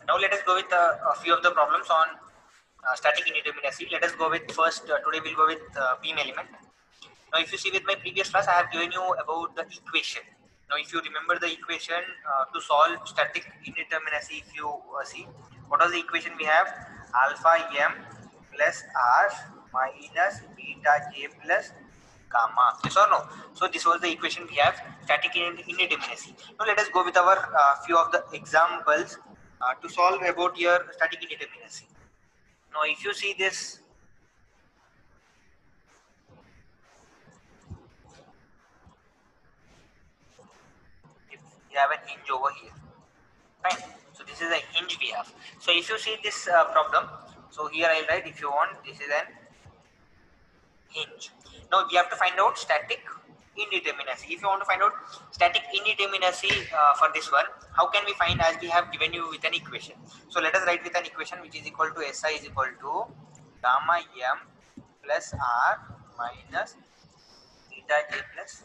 Now let us go with a few of the problems on static indeterminacy. Let us go with first, today we'll go with beam element. Now if you see with my previous class, I have given you about the equation. Now if you remember the equation to solve static indeterminacy, if you see, what was the equation we have? Alpha m plus r minus beta j plus gamma. Yes or no? So this was the equation we have, static indeterminacy. Now let us go with our few of the examples to solve about your static indeterminacy. Now if you see this, if you have an hinge over here, fine. So this is a hinge we have. So if you see this problem, so here I'll write, if you want, this is an hinge. Now we have to find out static indeterminacy. If you want to find out static indeterminacy for this one, how can we find, as we have given you with an equation? So let us write with an equation which is equal to SI is equal to gamma m plus r minus beta j plus,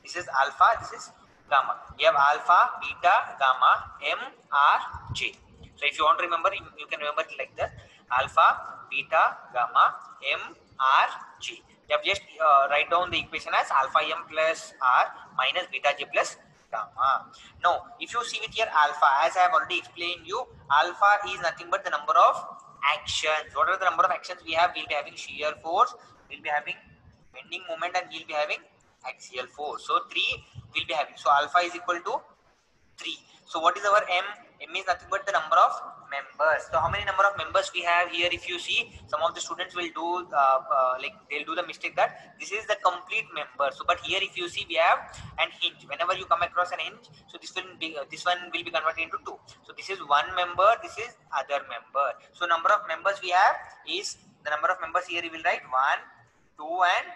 this is alpha, this is gamma. We have alpha, beta, gamma, m, r, j. So if you want to remember, you can remember it like that: alpha, beta, gamma, m, r, j. You have just write down the equation as alpha m plus r minus beta j plus gamma. Now if you see with your alpha, as I have already explained you, alpha is nothing but the number of actions. What are the number of actions we have? We'll be having shear force, we'll be having bending moment, and we'll be having axial force. So 3 will be having. So alpha is equal to 3. So what is our m? M is nothing but the number of members. So how many number of members we have here? If you see, some of the students will do like they'll do the mistake that this is the complete member. So but here if you see, we have an hinge. Whenever you come across an hinge, so this one will be converted into 2. So this is one member, this is other member. So number of members we have is, the number of members here we will write 1, 2 and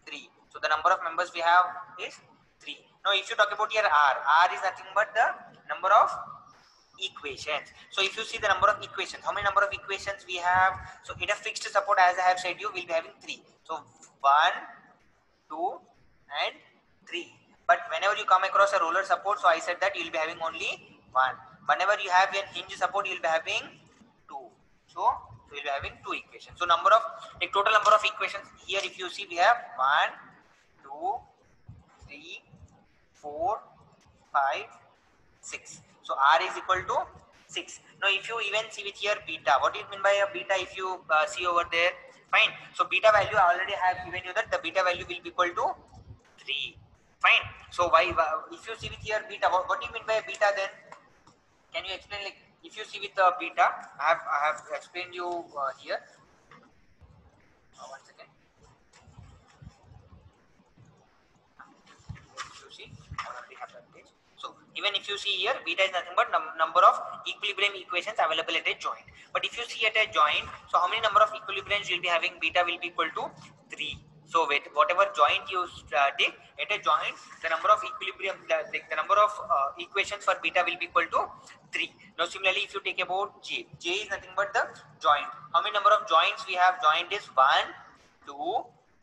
3. So the number of members we have is 3. Now if you talk about here R is nothing but the number of equations. So if you see the number of equations, how many number of equations we have? So in a fixed support, as I have said, you will be having 3. So 1, 2 and 3. But whenever you come across a roller support, so I said that you will be having only 1. Whenever you have a hinge support, you will be having 2. So we will be having 2 equations. So number of, like total number of equations here, if you see, we have 1, 2, 3, 4, 5, 6. So R is equal to 6. Now if you even see with here beta, what do you mean by a beta? If you see over there, fine. So beta value, I already have given you that the beta value will be equal to 3. Fine. So why, if you see with here beta, what do you mean by beta then? Can you explain, like if you see with the beta, I have explained you here. One second. If you see, I already have that page. So even if you see here, beta is nothing but number of equilibrium equations available at a joint. But if you see at a joint, so how many number of equilibriums you will be having? Beta will be equal to 3. So with whatever joint you take at a joint, the number of equilibrium, the number of equations for beta will be equal to 3. Now similarly, if you take about J is nothing but the joint. How many number of joints we have? Joint is 1, 2,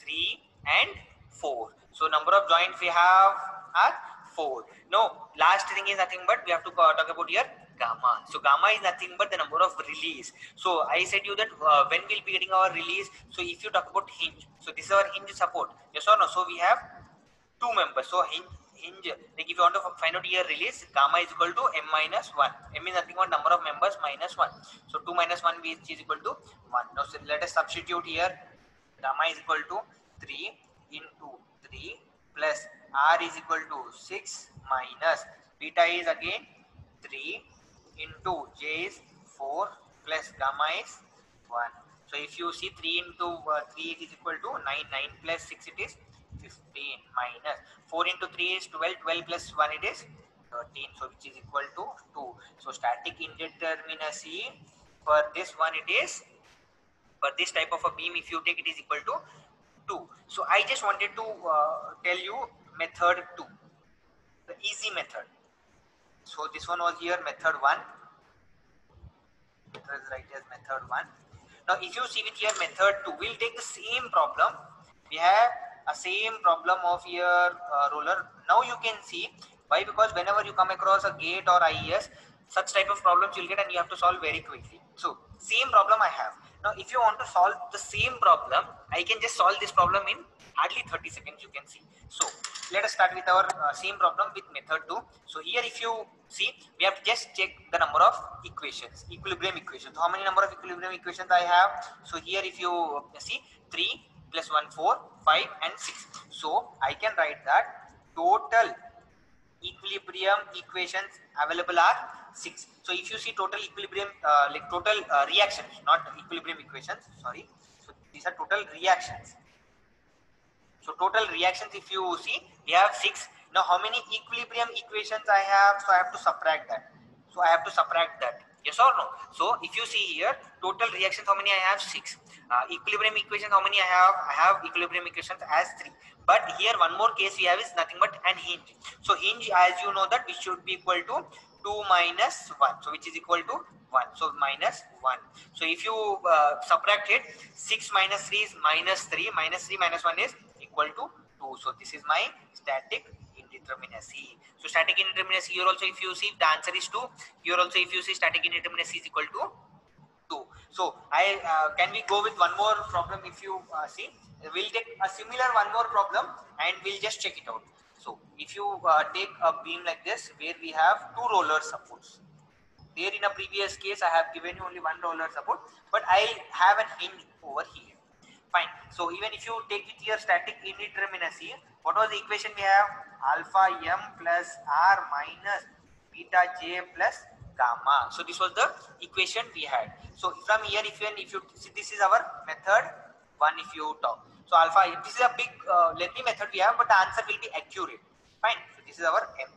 3 and 4. So number of joints we have are 4. No, last thing is nothing but we have to talk about here gamma. So gamma is nothing but the number of release. So I said you that when we'll be getting our release. So if you talk about hinge, so this is our hinge support. Yes or no? So we have 2 members. So hinge, like if you want to find out here release, gamma is equal to m minus 1. M is nothing but number of members minus 1. So 2 minus 1 which is equal to 1. Now so let us substitute here. Gamma is equal to 3 into 3 plus R is equal to 6 minus beta is again 3 into J is 4 plus gamma is 1. So if you see 3 into 3, it is equal to 9. 9 plus 6, it is 15 minus 4 into 3 is 12. 12 plus 1, it is 13. So which is equal to 2. So static indeterminacy for this one, it is, for this type of a beam, if you take, it is equal to 2. So I just wanted to tell you method 2, the easy method. So this one was here method 1. Let us write as method 1. Now if you see with here method 2, we'll take the same problem. We have a same problem of your roller. Now you can see why, because whenever you come across a gate or IES, Such type of problems you'll get and you have to solve very quickly. So same problem I have. Now if you want to solve the same problem, I can just solve this problem in hardly 30 seconds, you can see. So let us start with our same problem with method 2. So here if you see, we have to just check the number of equations, equilibrium equations. How many number of equilibrium equations I have? So here if you see, 3 plus 1, 4, 5 and 6. So I can write that total equilibrium equations available are 6. So if you see total equilibrium, like total reactions, not equilibrium equations, sorry. So these are total reactions. So total reactions, if you see, we have 6. Now how many equilibrium equations I have? So I have to subtract that. So I have to subtract that. Yes or no? So if you see here, total reactions, how many I have? 6. Equilibrium equations, how many I have? I have equilibrium equations as 3. But here one more case we have is nothing but an hinge. So hinge, as you know, that we should be equal to 2 minus 1. So which is equal to 1. So minus 1. So if you subtract it, 6 minus 3 is minus 3. Minus 3 minus 1 is equal to 2. So this is my static indeterminacy. So static indeterminacy here also, if you see, the answer is 2. Here also if you see, static indeterminacy is equal to 2. So I can we go with one more problem? If you see, we'll take a similar one more problem and we'll just check it out. So if you take a beam like this where we have 2 roller supports. There in a previous case I have given you only 1 roller support, but I have an hinge over here. Fine. So even if you take with your static indeterminacy, what was the equation we have? Alpha m plus r minus beta j plus gamma. So this was the equation we had. So from here, if you see, this is our method 1. If you talk, so alpha, this is a big lengthy method we have, but the answer will be accurate. Fine. So this is our m.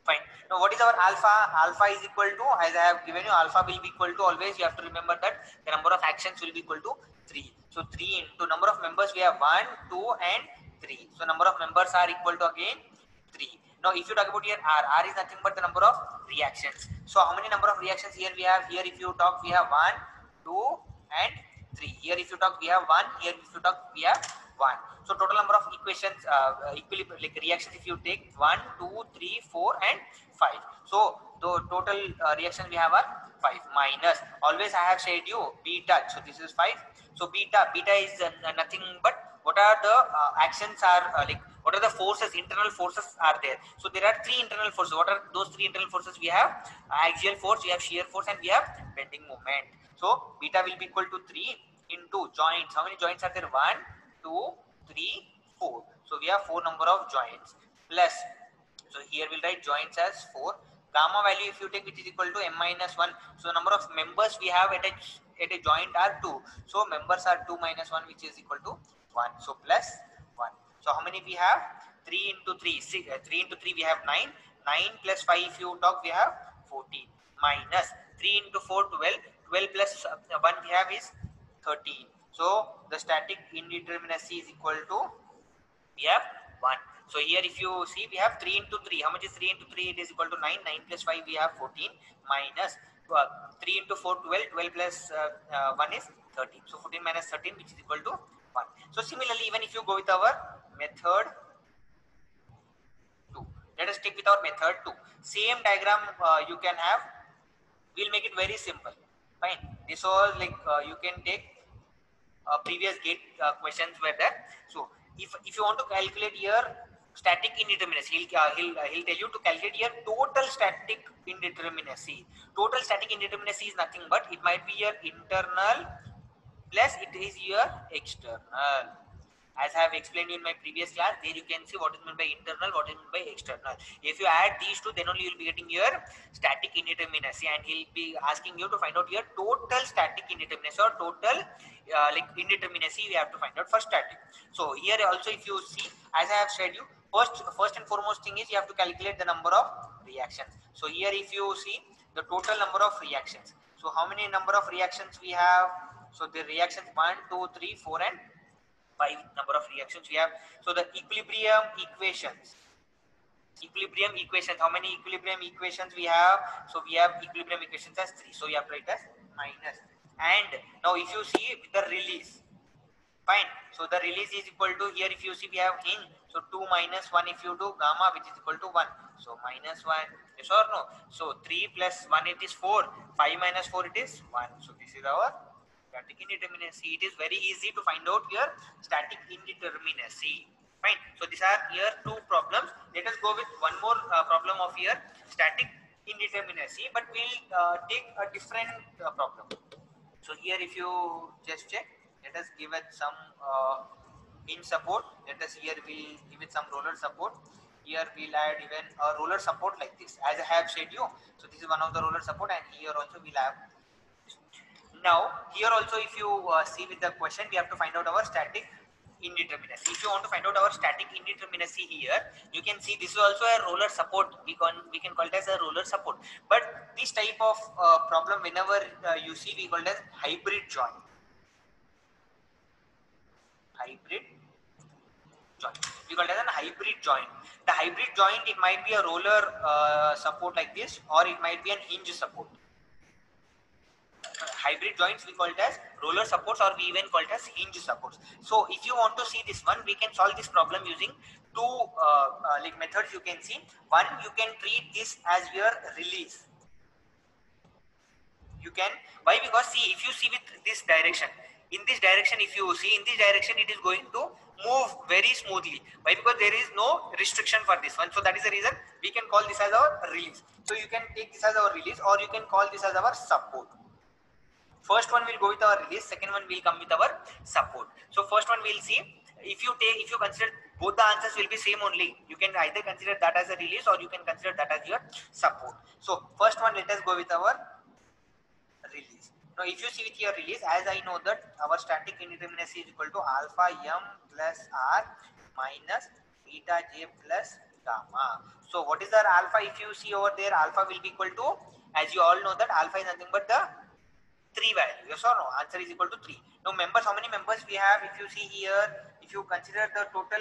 Fine. Now what is our alpha? Alpha is equal to, as I have given you, alpha will be equal to, always you have to remember that the number of actions will be equal to 3. So 3 into number of members we have 1, 2 and 3. So number of members are equal to again 3. Now if you talk about here R is nothing but the number of reactions. So how many number of reactions here we have? Here if you talk we have 1, 2 and 3. Here if you talk we have 1. Here if you talk we have 1. So total number of equations, equilibrium, like reactions, if you take 1, 2, 3, 4 and 5. So the total reactions we have are 5 minus, always I have said you beta. So this is 5. So beta is nothing but what are the actions are like what are the forces, internal forces are there. So there are 3 internal forces. What are those 3 internal forces? We have axial force, we have shear force and we have bending moment. So beta will be equal to 3 into joints. How many joints are there? 1, 2, 3, 4. So we have 4 number of joints plus, so here we'll write joints as 4. Gamma value if you take, which is equal to m minus 1. So number of members we have at a joint are 2. So members are 2 minus 1, which is equal to 1. So plus 1. So how many we have? 3 into 3, 3 into 3 we have 9. 9 plus 5 if you talk we have 14 minus 3 into 4 12. 12 plus 1 we have is 13. So the static indeterminacy is equal to, we have 1. So here if you see, we have 3 into 3. How much is 3 into 3? It is equal to 9. 9 plus 5 we have 14 minus 3 into 4 12. 12 plus 1 is 13. So 14 minus 13, which is equal to 1. So similarly, even if you go with our method 2, let us take with our method 2. Same diagram you can have. We'll make it very simple. Fine. This was like you can take previous gate questions were there. So if you want to calculate your static indeterminacy, he'll tell you to calculate your total static indeterminacy. Total static indeterminacy is nothing but it might be your internal plus it is your external. As I have explained in my previous class, there you can see what is meant by internal, what is meant by external. If you add these two, then only you will be getting your static indeterminacy, and he'll be asking you to find out your total static indeterminacy or total like indeterminacy you have to find out for static. So here also, if you see, as I have said you, first and foremost thing is you have to calculate the number of reactions. So here if you see the total number of reactions, so how many number of reactions we have? So the reactions 1, 2, 3, 4 and 5 number of reactions we have. So the equilibrium equations, how many equilibrium equations we have? So we have equilibrium equations as 3. So you have to write as minus. And now if you see the release, fine. So the release is equal to, here if you see we have hinge. So 2 minus 1 if you do gamma, which is equal to 1. So minus 1 Yes or no? So 3 plus 1 it is 4, 5 minus 4 it is 1. So this is our static indeterminacy. It is very easy to find out your static indeterminacy. Fine. So these are here two problems. Let us go with one more problem of here static indeterminacy, but we'll take a different problem. So here if you just check, let us give it some hinge support. Let us here we'll give it some roller support. Here we'll add even a roller support like this, as I have said you. So this is one of the roller support, and here also we'll have. Now here also if you see with the question, we have to find out our static indeterminacy. If you want to find out our static indeterminacy here, you can see this is also a roller support. We can call it as a roller support. But this type of problem, whenever you see, we call it as hybrid joint. Hybrid joint. We call it as a hybrid joint. The hybrid joint, it might be a roller support like this, or it might be an hinge support. Hybrid joints we call it as roller supports, or we even call it as hinge supports. So if you want to see this one, we can solve this problem using two like methods. You can see one, you can treat this as your release. You can, why? Because see, if you see with this direction, in this direction, if you see in this direction, it is going to move very smoothly. Why? Because there is no restriction for this one. So that is the reason we can call this as our release. So you can take this as our release, or you can call this as our support. First one will go with our release, second one will come with our support. So first one we'll see, if you consider both the answers will be same only, you can either consider that as a release or you can consider that as your support. So first one, let us go with our release. Now if you see with your release, as I know that our static indeterminacy is equal to alpha m plus r minus beta j plus gamma. So what is our alpha? If you see over there, alpha will be equal to, as you all know that alpha is nothing but the 3 value. Yes or no? Answer is equal to 3. Now members, how many members we have? If you see here, if you consider the total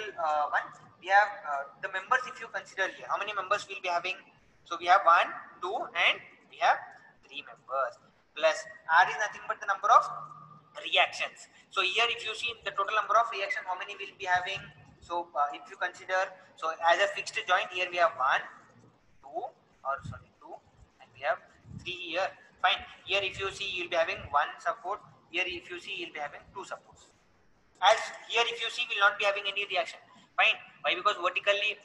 one, we have the members. If you consider here, how many members we'll be having? So we have 1, 2, and we have 3 members. Plus R is nothing but the number of reactions. So here, if you see the total number of reactions, how many we'll be having? So if you consider, so as a fixed joint, here we have 1, 2, or sorry 2, and we have 3 here. Fine. Here if you see, you'll be having 1 support. Here if you see, you'll be having 2 supports. As here if you see, will not be having any reaction. Fine. Why? Because vertically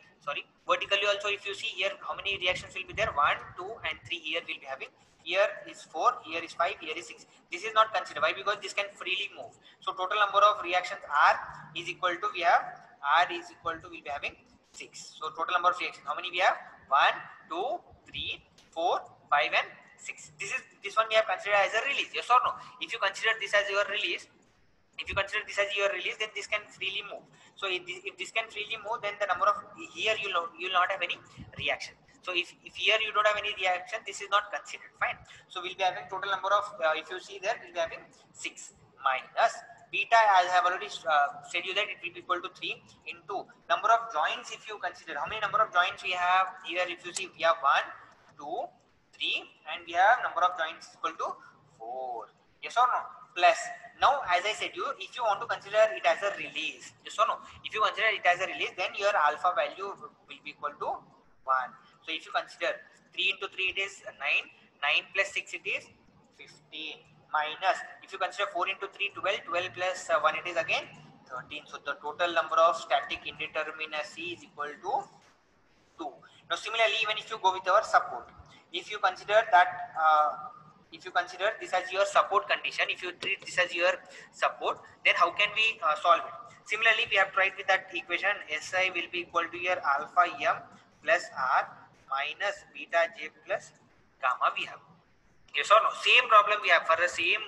also if you see here, how many reactions will be there? 1, 2, and 3 here will be having. Here is 4, here is 5, here is 6. This is not considered. Why? Because this can freely move. So total number of reactions R is equal to, we have R is equal to, we'll be having 6. So total number of reactions, how many we have? 1, 2, 3, 4, 5, and 6. This one we have considered as a release. Yes or no? If you consider this as your release, then this can freely move. So if this can freely move, then the number of here you'll not have any reaction. So if here you don't have any reaction, this is not considered. Fine. So we'll be having total number of if you see there, we'll be having 6 minus beta, as I have already said you that it will be equal to 3 into number of joints. If you consider how many number of joints we have here, if you see we have 1, 2, 3, and we have number of joints equal to 4. Yes or no? Plus now, as I said you, if you want to consider it as a release, yes or no? If you consider it as a release, then your alpha value will be equal to 1. So if you consider 3 into 3, it is 9. 9 plus 6, it is 15. Minus, if you consider 4 into 3, 12. 12 plus 1, it is again 13. So the total number of static indeterminacy is equal to 2. Now similarly, even if you go with our support, if you consider that if you consider this as your support condition, if you treat this as your support, then how can we solve it? Similarly, we have tried with that equation, SI will be equal to your alpha m plus R minus beta j plus gamma we have. Yes or no? Same problem we have for the same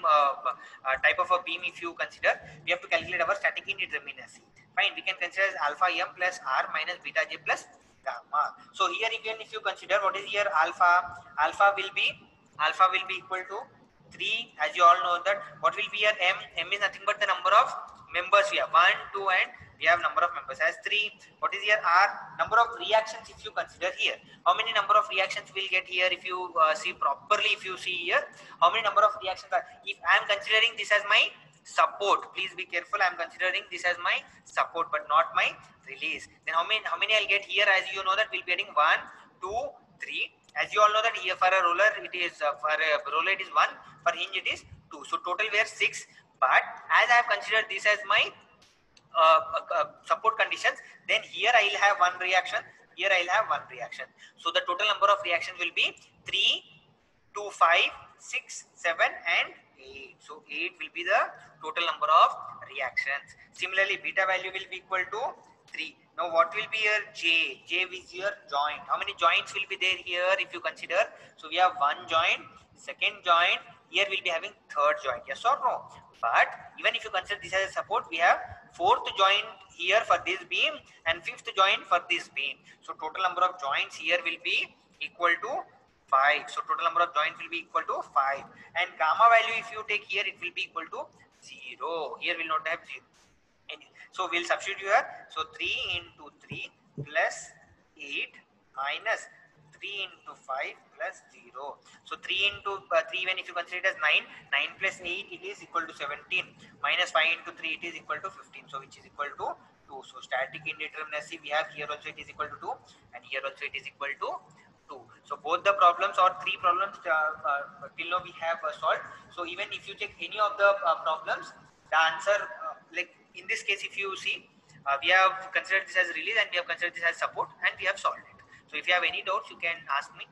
type of a beam. If you consider, we have to calculate our static indeterminacy. Fine, we can consider as alpha m plus R minus beta j plus gamma. So here again, if you consider what is here alpha will be equal to 3. As you all know that what will be here, m is nothing but the number of members we have, 1, 2, and we have number of members as 3. What is here R? Number of reactions. If you consider here, how many number of reactions we'll get here? If you see properly, if you see here, how many number of reactions are, if I am considering this as my support, please be careful, I am considering this as my support but not my release, then how many I'll get here? As you know that we'll be getting 1, 2, 3, As you all know that here for a roller it is for a roller it is 1, for hinge it is 2. So total we are 6. But as I have considered this as my support conditions, then here I will have one reaction, here I will have one reaction. So the total number of reactions will be 3, 2, 5, 6, 7 and 8. So 8 will be the total number of reactions. Similarly, beta value will be equal to 3. Now what will be your J? J is your joint. How many joints will be there here if you consider? So we have one joint, second joint, here we'll be having third joint, yes or no? But even if you consider this as a support, we have fourth joint here for this beam and fifth joint for this beam. So total number of joints here will be equal to 5. So total number of joints will be equal to 5. And gamma value if you take here, it will be equal to 0. Here will not have 0. So we'll substitute here. So 3 into 3 plus 8 minus 3 into 5 plus 0. So 3 into 3, when if you consider it as 9, 9 plus 8 it is equal to 17, minus 5 into 3 it is equal to 15, so which is equal to 2. So static indeterminacy we have here also it is equal to 2 and here also it is equal to 2. So both the problems or three problems till now we have solved. So even if you check any of the problems, the answer like in this case if you see, we have considered this as release and we have considered this as support and we have solved it. So if you have any doubts you can ask me.